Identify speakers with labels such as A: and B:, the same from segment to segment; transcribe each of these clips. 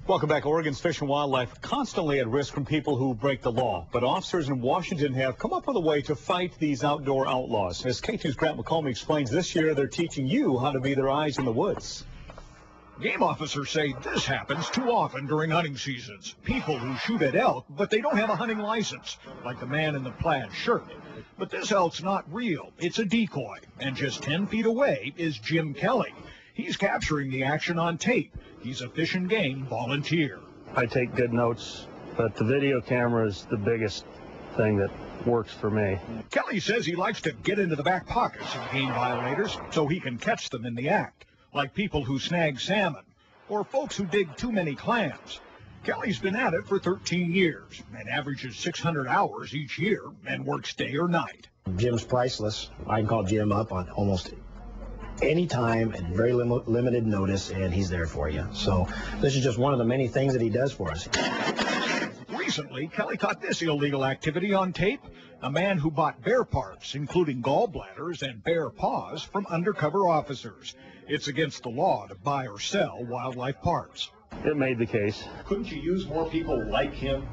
A: Welcome back. Oregon's fish and wildlife are constantly at risk from people who break the law. But officers in Washington have come up with a way to fight these outdoor outlaws. As K2's Grant McComb explains, this year they're teaching you how to be their eyes in the woods.
B: Game officers say this happens too often during hunting seasons. People who shoot at elk, but they don't have a hunting license, like the man in the plaid shirt. But this elk's not real. It's a decoy. And just 10 feet away is Jim Kelly. He's capturing the action on tape. He's a Fish and Game volunteer.
C: I take good notes, but the video camera is the biggest thing that works for me.
B: Kelly says he likes to get into the back pockets of game violators so he can catch them in the act, like people who snag salmon or folks who dig too many clams. Kelly's been at it for 13 years and averages 600 hours each year and works day or night.
D: Jim's priceless. I can call Jim up on almost any time at very limited notice, and he's there for you. So this is just one of the many things that he does for us.
B: Recently, Kelly caught this illegal activity on tape. A man who bought bear parts, including gallbladders and bear paws, from undercover officers. It's against the law to buy or sell wildlife parts.
C: It made the case.
E: Couldn't you use more people like him?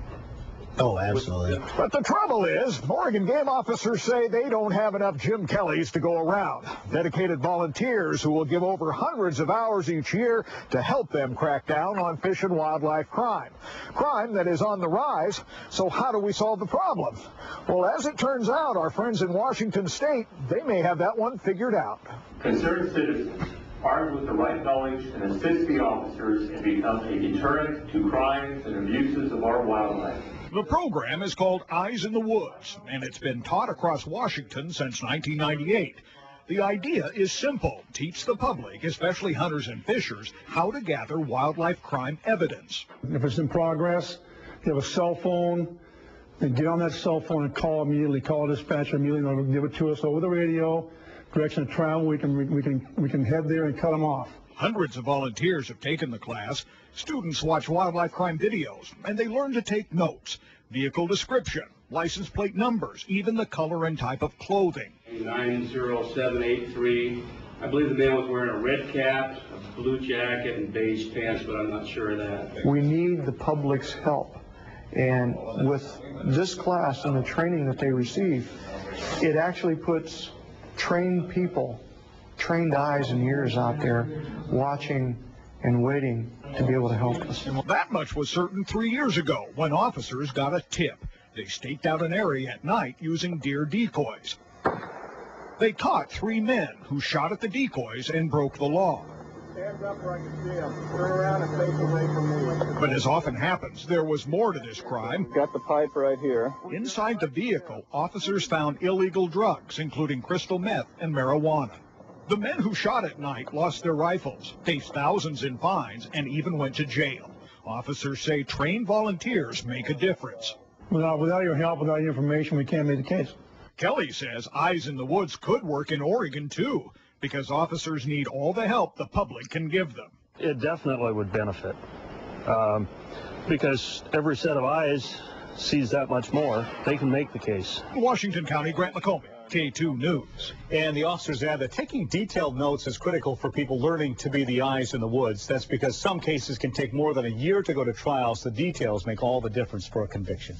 D: Oh, absolutely.
B: But the trouble is, Oregon game officers say they don't have enough Jim Kellys to go around. Dedicated volunteers who will give over hundreds of hours each year to help them crack down on fish and wildlife crime. Crime that is on the rise. So how do we solve the problem? Well, as it turns out, our friends in Washington State, they may have that one figured out.
F: Concerned citizens, armed with the right knowledge, and assist the officers and become a deterrent to crimes and abuses of our wildlife.
B: The program is called Eyes in the Woods, and it's been taught across Washington since 1998. The idea is simple. Teach the public, especially hunters and fishers, how to gather wildlife crime evidence.
G: If it's in progress, you have a cell phone, then get on that cell phone and call immediately. Call a dispatcher immediately. They'll give it to us over the radio. Direction of travel. We can head there and cut them off.
B: Hundreds of volunteers have taken the class. Students watch wildlife crime videos, and they learn to take notes. Vehicle description, license plate numbers, even the color and type of clothing.
H: 90783. I believe the man was wearing a red cap, a blue jacket, and beige pants, but I'm not sure of that.
I: We need the public's help. And with this class and the training that they receive, it actually puts trained people, trained eyes and ears out there watching and waiting to be able to help us.
B: That much was certain 3 years ago when officers got a tip. They staked out an area at night using deer decoys. They caught 3 men who shot at the decoys and broke the law.
G: Hands up where I can see them. Turn around and face away from me.
B: But as often happens, there was more to this crime.
G: Got the pipe right here.
B: Inside the vehicle, officers found illegal drugs, including crystal meth and marijuana. The men who shot at night lost their rifles, faced thousands in fines, and even went to jail. Officers say trained volunteers make a difference.
G: Without your help, without your information, we can't make the case.
B: Kelly says Eyes in the Woods could work in Oregon, too, because officers need all the help the public can give them.
C: It definitely would benefit because every set of eyes sees that much more. They can make the case.
B: Washington County, Grant McComb, K2 News.
A: And the officers add that taking detailed notes is critical for people learning to be the eyes in the woods. That's because some cases can take more than a year to go to trial, so the details make all the difference for a conviction.